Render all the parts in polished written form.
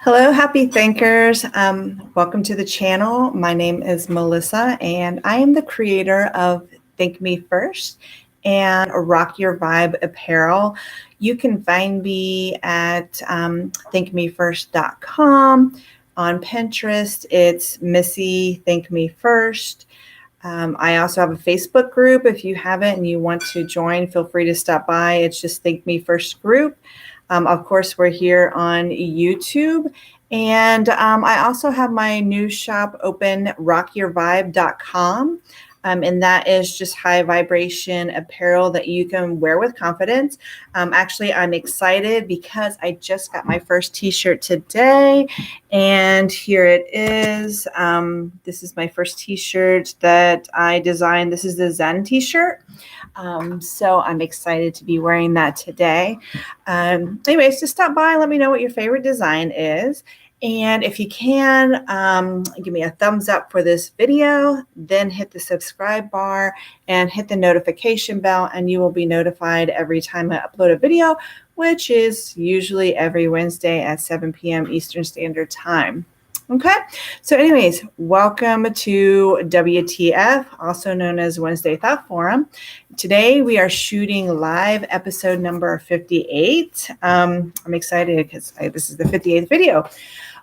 Hello, happy thinkers. Welcome to the channel. My name is Melissa, and I am the creator of Think Me First and Rock Your Vibe Apparel. You can find me at thinkmefirst.com. On Pinterest, it's Missy Think Me First. I also have a Facebook group. If you haven't and you want to join, feel free to stop by. It's just Think Me First group. Of course, we're here on YouTube. And I also have my new shop open, rockyourvibe.com. And that is just high vibration apparel that you can wear with confidence. Actually, I'm excited because I just got my first t-shirt today. And here it is. This is my first t-shirt that I designed. This is the Zen t-shirt. So I'm excited to be wearing that today. Anyways, just stop by and let me know what your favorite design is. And if you can, give me a thumbs up for this video, then hit the subscribe bar and hit the notification bell, and you will be notified every time I upload a video, which is usually every Wednesday at 7 p.m. Eastern Standard Time. Okay, so anyways, welcome to WTF, also known as Wednesday Thought Forum. Today we are shooting live episode number 58. I'm excited because this is the 58th video.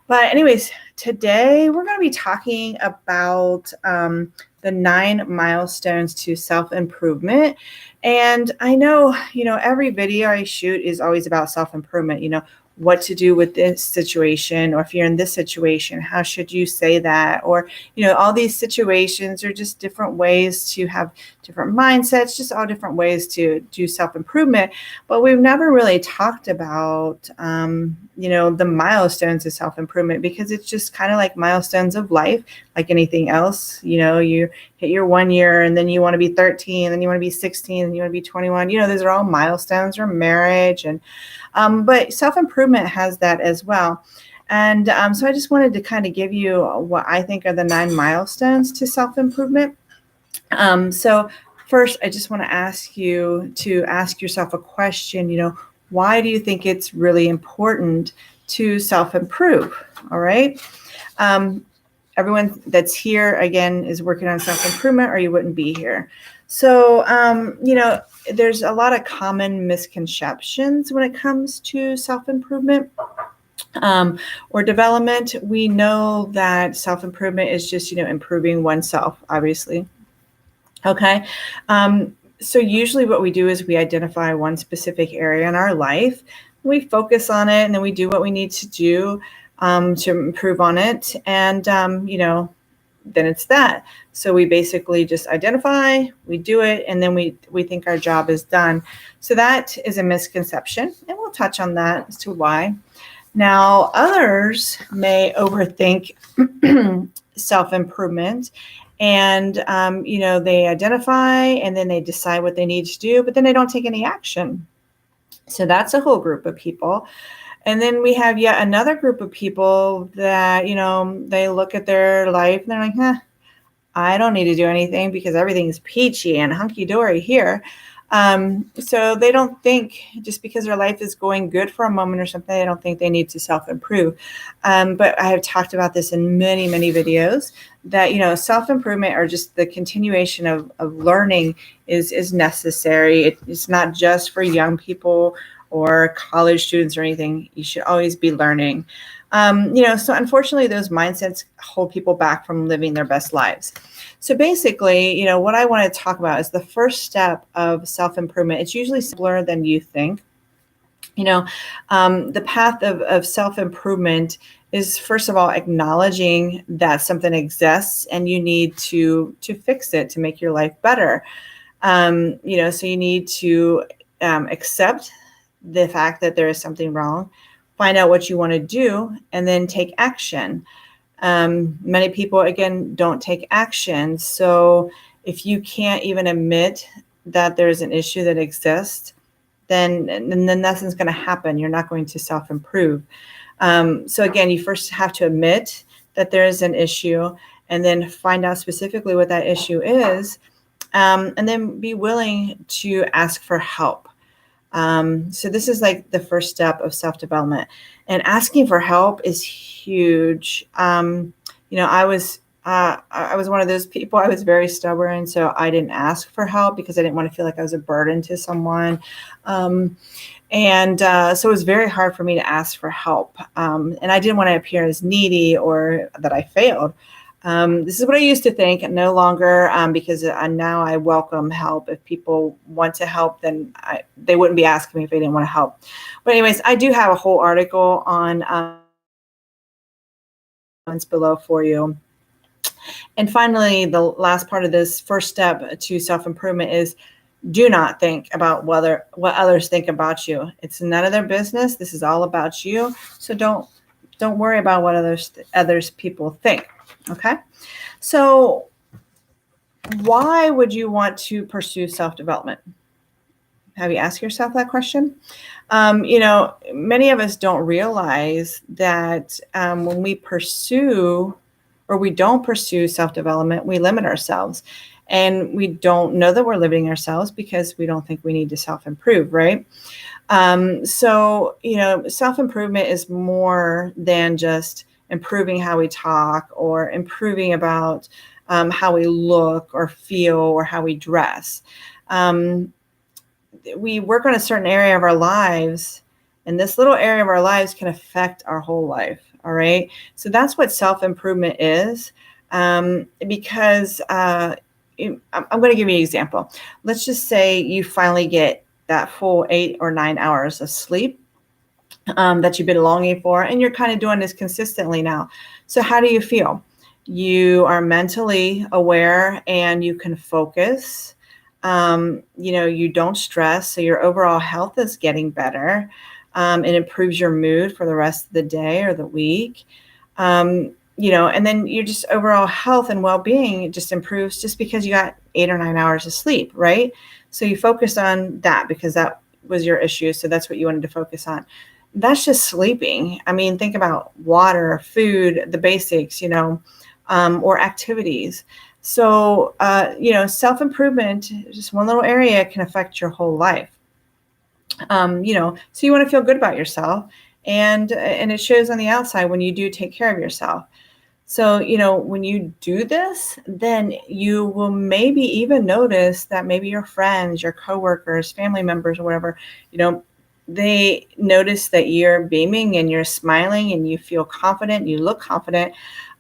But anyways, today we're going to be talking about the 9 milestones to self-improvement. And I know, every video I shoot is always about self-improvement, what to do with this situation, or if you're in this situation, how should you say that? Or, all these situations are just different ways to have different mindsets, just all different ways to do self-improvement. But we've never really talked about, the milestones of self-improvement, because it's just kind of like milestones of life, like anything else. You hit your 1 year and then you want to be 13, and then you want to be 16, and you want to be 21. Those are all milestones, or marriage. And but self-improvement has that as well. And so I just wanted to kind of give you what I think are the 9 milestones to self-improvement. So first, I just want to ask you to ask yourself a question, why do you think it's really important to self-improve? All right. Everyone that's here, again, is working on self-improvement, or you wouldn't be here. So, there's a lot of common misconceptions when it comes to self-improvement or development. We know that self-improvement is just, improving oneself, obviously. Okay. So usually what we do is we identify one specific area in our life, we focus on it, and then we do what we need to do to improve on it. And, then it's that. So we basically just identify, we do it, and then we think our job is done. So that is a misconception, and we'll touch on that as to why. Now, others may overthink self-improvement, and, they identify, and then they decide what they need to do, but then they don't take any action. So that's a whole group of people. And then we have yet another group of people that, they look at their life and they're like, I don't need to do anything because everything's peachy and hunky-dory here. So they don't think, just because their life is going good for a moment or something, they don't think they need to self-improve. But I have talked about this in many, many videos that, self-improvement, or just the continuation of learning is necessary. It's not just for young people or college students or anything. You should always be learning. So unfortunately, those mindsets hold people back from living their best lives. So basically, what I want to talk about is the first step of self-improvement. It's usually simpler than you think. The path of self-improvement is, first of all, acknowledging that something exists and you need to fix it to make your life better. So you need to accept the fact that there is something wrong, find out what you want to do, and then take action. Many people, again, don't take action. So if you can't even admit that there's an issue that exists, then nothing's going to happen. You're not going to self-improve. So again, you first have to admit that there is an issue, and then find out specifically what that issue is, and then be willing to ask for help. So this is like the first step of self-development, and asking for help is huge. I was one of those people. I was very stubborn, so I didn't ask for help because I didn't want to feel like I was a burden to someone. So it was very hard for me to ask for help. And I didn't want to appear as needy or that I failed. This is what I used to think, no longer, because now I welcome help. If people want to help, then they wouldn't be asking me if they didn't want to help. But anyways, I do have a whole article on below for you. And finally, the last part of this first step to self-improvement is do not think about what others think about you. It's none of their business. This is all about you. So don't worry about what others people think. Okay. So why would you want to pursue self-development? Have you asked yourself that question? Many of us don't realize that when we pursue or we don't pursue self-development, we limit ourselves. And we don't know that we're limiting ourselves because we don't think we need to self-improve, right? Self-improvement is more than just improving how we talk or improving about how we look or feel or how we dress. We work on a certain area of our lives, and this little area of our lives can affect our whole life. All right. So that's what self-improvement is. Because I'm going to give you an example. Let's just say you finally get that full 8 or 9 hours of sleep that you've been longing for, and you're kind of doing this consistently now. So how do you feel? You are mentally aware and you can focus. You don't stress. So your overall health is getting better. It improves your mood for the rest of the day or the week. And then your just overall health and well-being just improves just because you got 8 or 9 hours of sleep, right? So you focus on that because that was your issue. So that's what you wanted to focus on. That's just sleeping. I mean, think about water, food, the basics, or activities. So, self-improvement, just one little area can affect your whole life. So you want to feel good about yourself, and it shows on the outside when you do take care of yourself. So, when you do this, then you will maybe even notice that maybe your friends, your coworkers, family members, or whatever, they notice that you're beaming and you're smiling and you feel confident, you look confident,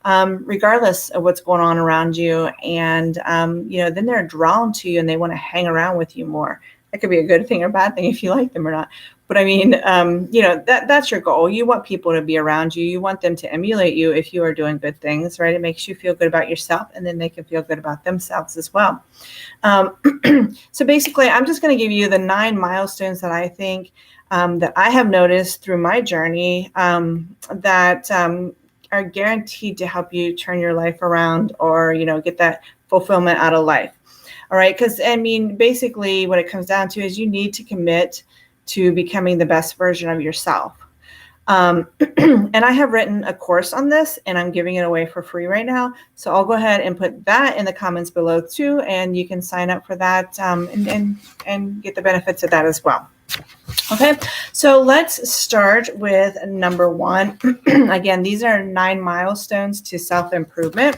regardless of what's going on around you. And, then they're drawn to you and they want to hang around with you more. That could be a good thing or bad thing if you like them or not. But I mean, that's your goal. You want people to be around you. You want them to emulate you if you are doing good things, right? It makes you feel good about yourself, and then they can feel good about themselves as well. So basically, I'm just going to give you the 9 milestones that I think that I have noticed through my journey that are guaranteed to help you turn your life around or, get that fulfillment out of life. All right. Because basically what it comes down to is you need to commit to becoming the best version of yourself. And I have written a course on this and I'm giving it away for free right now. So I'll go ahead and put that in the comments below too. And you can sign up for that and get the benefits of that as well. Okay, so let's start with number 1. Again, these are 9 milestones to self-improvement.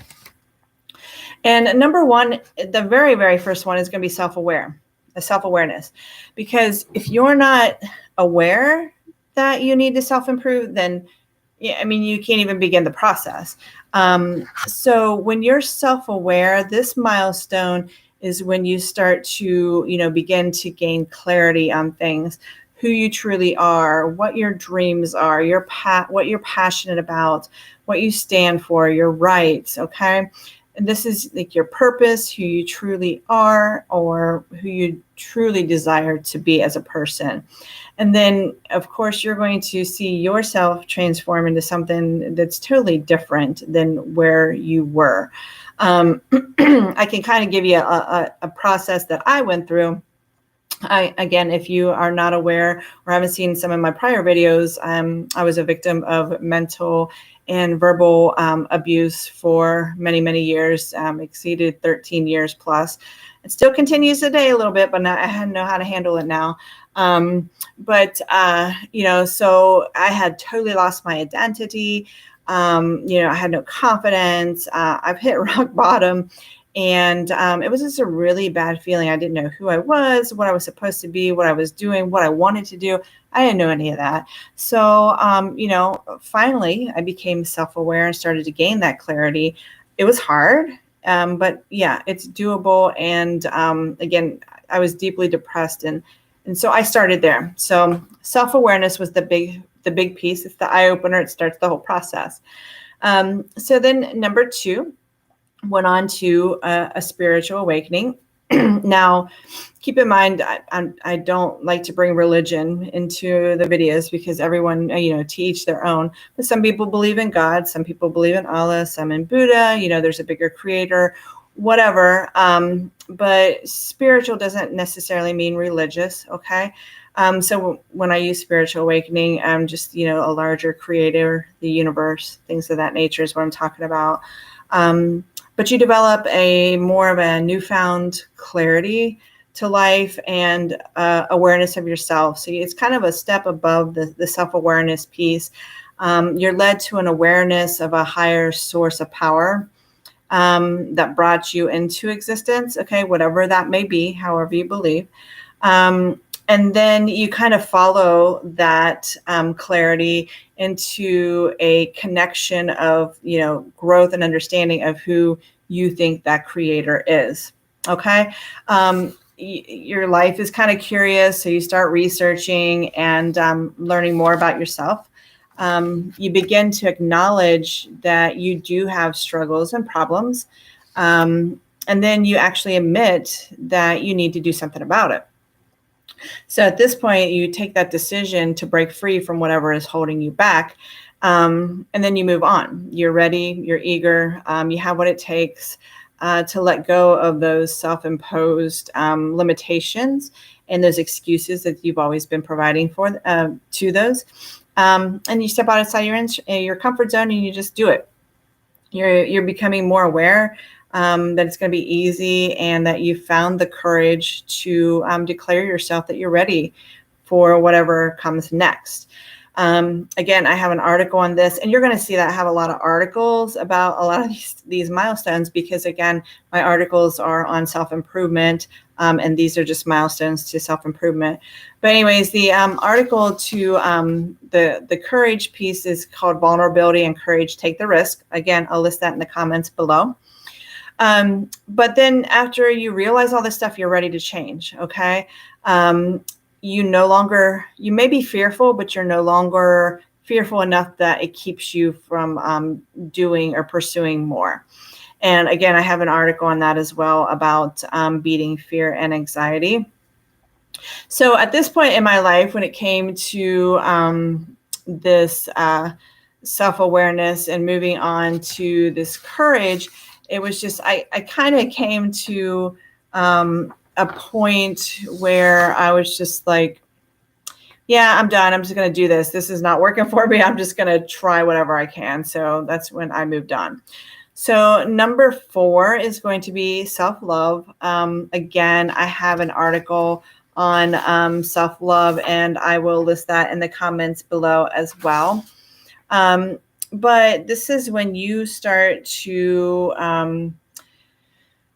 And number 1, the very, very first one is going to be self-awareness. Because if you're not aware that you need to self-improve, then, you can't even begin the process. So when you're self-aware, this milestone is when you start to, begin to gain clarity on things, who you truly are, what your dreams are, what you're passionate about, what you stand for, your rights, okay? And this is like your purpose, who you truly are, or who you truly desire to be as a person. And then, of course, you're going to see yourself transform into something that's totally different than where you were. I can kind of give you a process that I went through. Again, if you are not aware or haven't seen some of my prior videos, I was a victim of mental and verbal abuse for many, many years, exceeded 13 years plus. It still continues today a little bit, but I know how to handle it now. So I had totally lost my identity. I had no confidence. I've hit rock bottom. And it was just a really bad feeling. I didn't know who I was, what I was supposed to be, what I was doing, what I wanted to do. I didn't know any of that. So, finally, I became self-aware and started to gain that clarity. It was hard, but yeah, it's doable. And again, I was deeply depressed, and so I started there. So self-awareness was the big piece. It's the eye opener. It starts the whole process. So then number 2, went on to a spiritual awakening. Now, keep in mind, I don't like to bring religion into the videos because everyone, to each their own. But some people believe in God, some people believe in Allah, some in Buddha. There's a bigger creator, whatever. But spiritual doesn't necessarily mean religious. Okay. So when I use spiritual awakening, I'm just, a larger creator, the universe, things of that nature is what I'm talking about. But you develop more of a newfound clarity to life and awareness of yourself. So it's kind of a step above the self-awareness piece. You're led to an awareness of a higher source of power that brought you into existence, okay, whatever that may be, however you believe. And then you kind of follow that clarity into a connection of, growth and understanding of who you think that creator is. Okay. Your life is kind of curious. So you start researching and learning more about yourself. You begin to acknowledge that you do have struggles and problems. And then you actually admit that you need to do something about it. So at this point, you take that decision to break free from whatever is holding you back. And then you move on. You're ready, you're eager, you have what it takes to let go of those self-imposed limitations and those excuses that you've always been providing for to those. And you step outside your comfort zone and you just do it. You're becoming more aware that it's going to be easy and that you found the courage to declare yourself that you're ready for whatever comes next. Again, I have an article on this, and you're going to see that I have a lot of articles about a lot of these milestones because, again, my articles are on self-improvement, and these are just milestones to self-improvement. But anyways, the article to the courage piece is called Vulnerability and Courage, Take the Risk. Again, I'll list that in the comments below. But then after you realize all this stuff, you're ready to change. Okay. You may be fearful, but you're no longer fearful enough that it keeps you from doing or pursuing more. And again, I have an article on that as well about beating fear and anxiety. So at this point in my life, when it came to this self-awareness and moving on to this courage, it was just, I kind of came to a point where I was just like, yeah, I'm done. I'm just going to do this. This is not working for me. I'm just going to try whatever I can. So that's when I moved on. So number 4 is going to be self-love. Again, I have an article on self-love, and I will list that in the comments below as well. But this is when you start to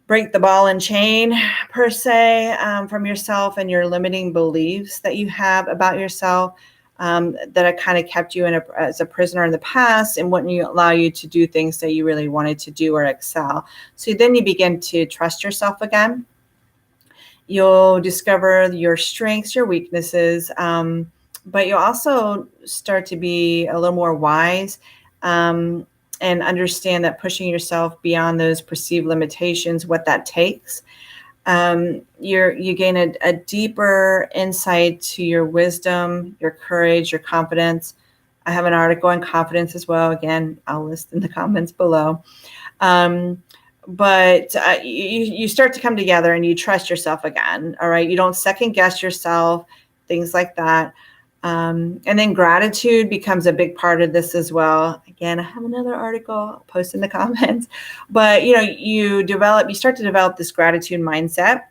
break the ball and chain, per se, from yourself and your limiting beliefs that you have about yourself that have kind of kept you as a prisoner in the past and wouldn't allow you to do things that you really wanted to do or excel. So then you begin to trust yourself again. You'll discover your strengths, your weaknesses, but you'll also start to be a little more wise and understand that pushing yourself beyond those perceived limitations, what that takes. You gain a deeper insight to your wisdom, your courage, your confidence. I have an article on confidence as well. Again, I'll list in the comments below. But you start to come together and you trust yourself again. All right. You don't second guess yourself, things like that. And then gratitude becomes a big part of this as well. Again, I have another article I'll post in the comments, but you start to develop this gratitude mindset.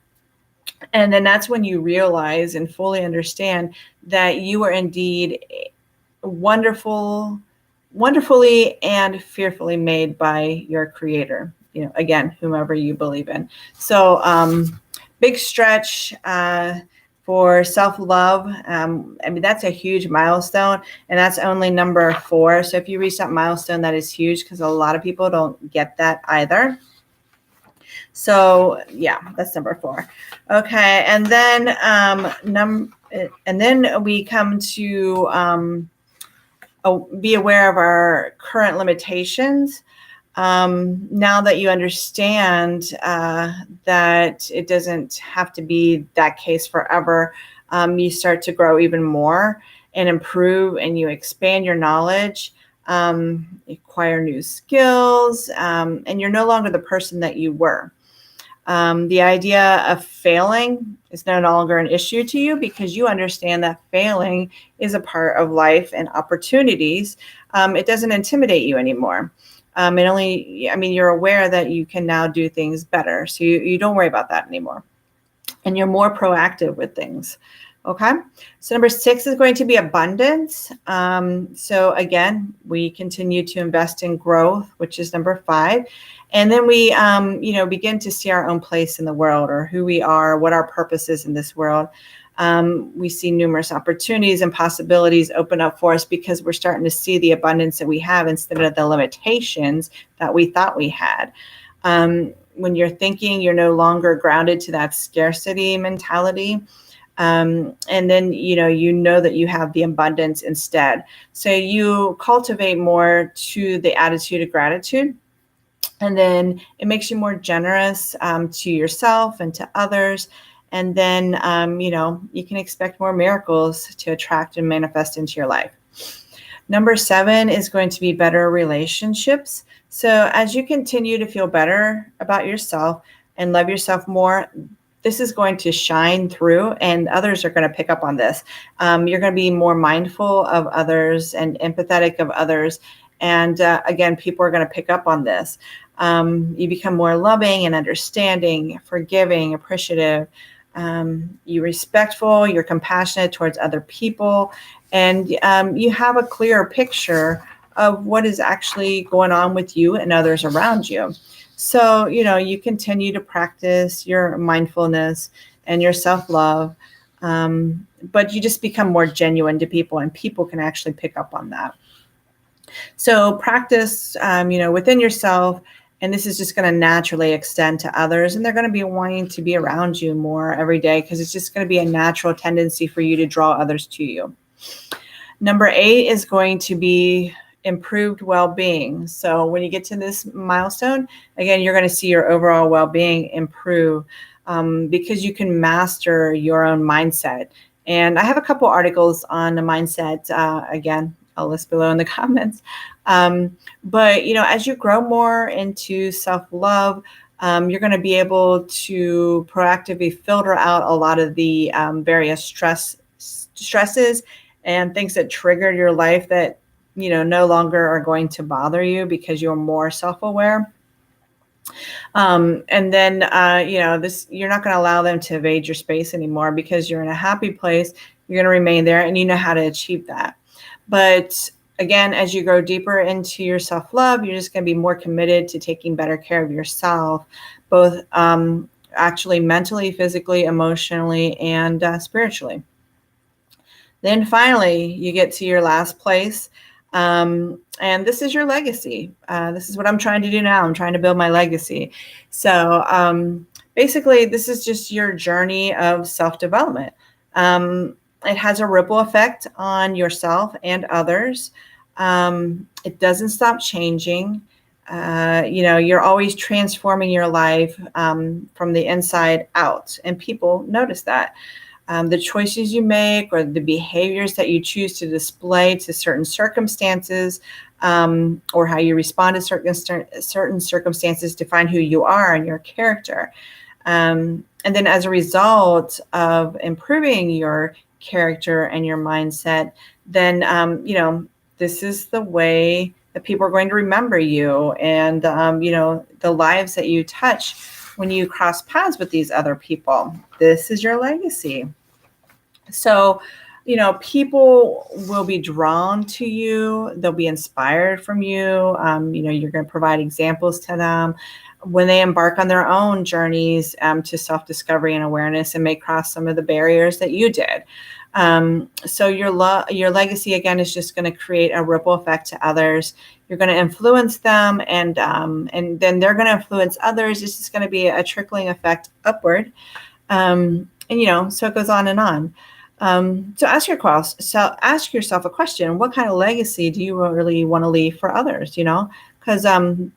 And then that's when you realize and fully understand that you are indeed wonderfully and fearfully made by your creator. Again, whomever you believe in. So big stretch for self-love. I mean, that's a huge milestone, and that's only number 4. So if you reach that milestone, that is huge, because a lot of people don't get that either. So yeah, that's number 4. Okay, and then we come to be aware of our current limitations. Now that you understand that it doesn't have to be that case forever, you start to grow even more and improve, and you expand your knowledge, acquire new skills, and you're no longer the person that you were. The idea of failing is no longer an issue to you, because you understand that failing is a part of life and opportunities. It doesn't intimidate you anymore. You're aware that you can now do things better. So you don't worry about that anymore. And you're more proactive with things. Okay. So number 6 is going to be abundance. So again, we continue to invest in growth, which is number 5. And then we, begin to see our own place in the world, or who we are, what our purpose is in this world. We see numerous opportunities and possibilities open up for us, because we're starting to see the abundance that we have instead of the limitations that we thought we had. When you're thinking, you're no longer grounded to that scarcity mentality. And then, you know that you have the abundance instead. So you cultivate more to the attitude of gratitude. And then it makes you more generous to yourself and to others. And then, you can expect more miracles to attract and manifest into your life. Number 7 is going to be better relationships. So as you continue to feel better about yourself and love yourself more, this is going to shine through, and others are going to pick up on this. You're going to be more mindful of others and empathetic of others. And again, people are going to pick up on this. You become more loving and understanding, forgiving, appreciative. You're respectful, you're compassionate towards other people, and you have a clearer picture of what is actually going on with you and others around you. So, you continue to practice your mindfulness and your self-love, but you just become more genuine to people, and people can actually pick up on that. So practice, within yourself, and this is just going to naturally extend to others, and they're going to be wanting to be around you more every day, because it's just going to be a natural tendency for you to draw others to you. Number 8 is going to be improved well-being. So when you get to this milestone, again, you're going to see your overall well-being improve, because you can master your own mindset. And I have a couple articles on the mindset. Again, I'll list below in the comments. But, as you grow more into self-love, you're going to be able to proactively filter out a lot of the various stresses and things that triggered your life that, no longer are going to bother you, because you're more self-aware. And then, you're not going to allow them to invade your space anymore, because you're in a happy place. You're going to remain there, and you know how to achieve that. But again, as you grow deeper into your self-love, you're just going to be more committed to taking better care of yourself, both actually mentally, physically, emotionally, and spiritually. Then finally, you get to your last place. And this is your legacy. This is what I'm trying to do now. I'm trying to build my legacy. So basically, this is just your journey of self-development. It has a ripple effect on yourself and others. It doesn't stop changing. You're always transforming your life from the inside out, and people notice that. The choices you make, or the behaviors that you choose to display to certain circumstances, or how you respond to certain circumstances, define who you are and your character. And then as a result of improving your character and your mindset, then, this is the way that people are going to remember you, and, the lives that you touch when you cross paths with these other people. This is your legacy. So, people will be drawn to you. They'll be inspired from you. You're going to provide examples to them when they embark on their own journeys to self-discovery and awareness and may cross some of the barriers that you did. So your legacy, again, is just going to create a ripple effect to others. You're going to influence them, and then they're going to influence others. It's just going to be a trickling effect upward. So it goes on and on. So ask yourself a question: what kind of legacy do you really want to leave for others? Because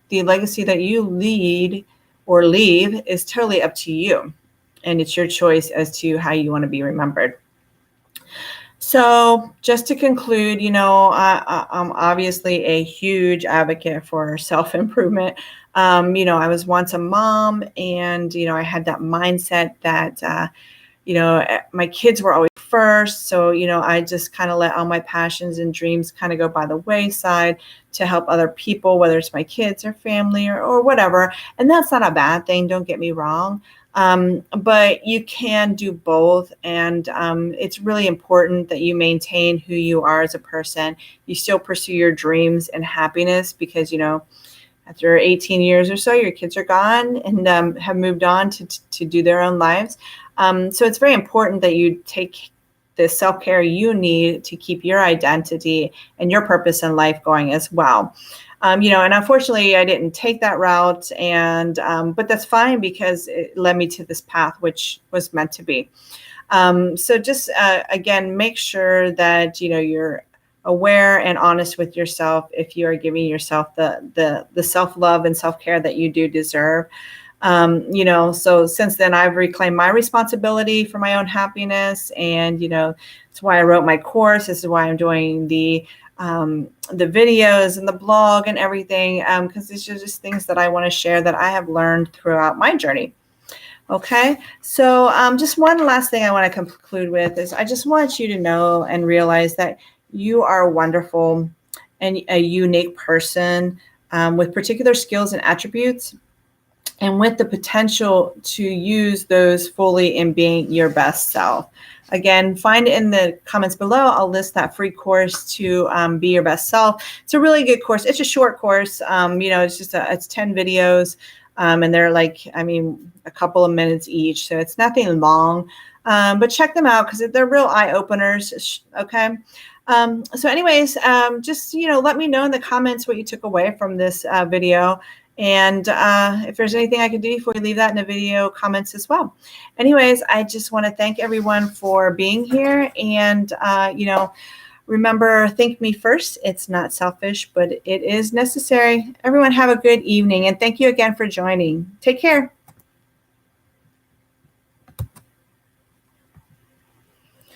the legacy that you lead or leave is totally up to you, and it's your choice as to how you want to be remembered. So just to conclude, I'm obviously a huge advocate for self-improvement. I was once a mom, and I had that mindset that my kids were always first. So, I just kind of let all my passions and dreams kind of go by the wayside to help other people, whether it's my kids or family or whatever. And that's not a bad thing. Don't get me wrong. But you can do both. And it's really important that you maintain who you are as a person. You still pursue your dreams and happiness because, after 18 years or so, your kids are gone and have moved on to do their own lives. So it's very important that you take the self-care you need to keep your identity and your purpose in life going as well. And unfortunately, I didn't take that route, but that's fine because it led me to this path, which was meant to be. So just again, make sure that you're aware and honest with yourself if you are giving yourself the self-love and self-care that you do deserve. So since then I've reclaimed my responsibility for my own happiness, and that's why I wrote my course. This is why I'm doing the videos and the blog and everything, because these are just things that I want to share that I have learned throughout my journey. Okay, so just one last thing I want to conclude with is I just want you to know and realize that you are wonderful and a unique person with particular skills and attributes, and with the potential to use those fully in being your best self. Again, find in the comments below, I'll list that free course to be your best self. It's a really good course. It's a short course. It's 10 videos, and they're a couple of minutes each. So it's nothing long, but check them out because they're real eye openers. Okay. So anyways, just, let me know in the comments what you took away from this video. And if there's anything I can do for you, leave that in the video comments as well. Anyways, I just want to thank everyone for being here. And, remember, think me first. It's not selfish, but it is necessary. Everyone have a good evening. And thank you again for joining. Take care.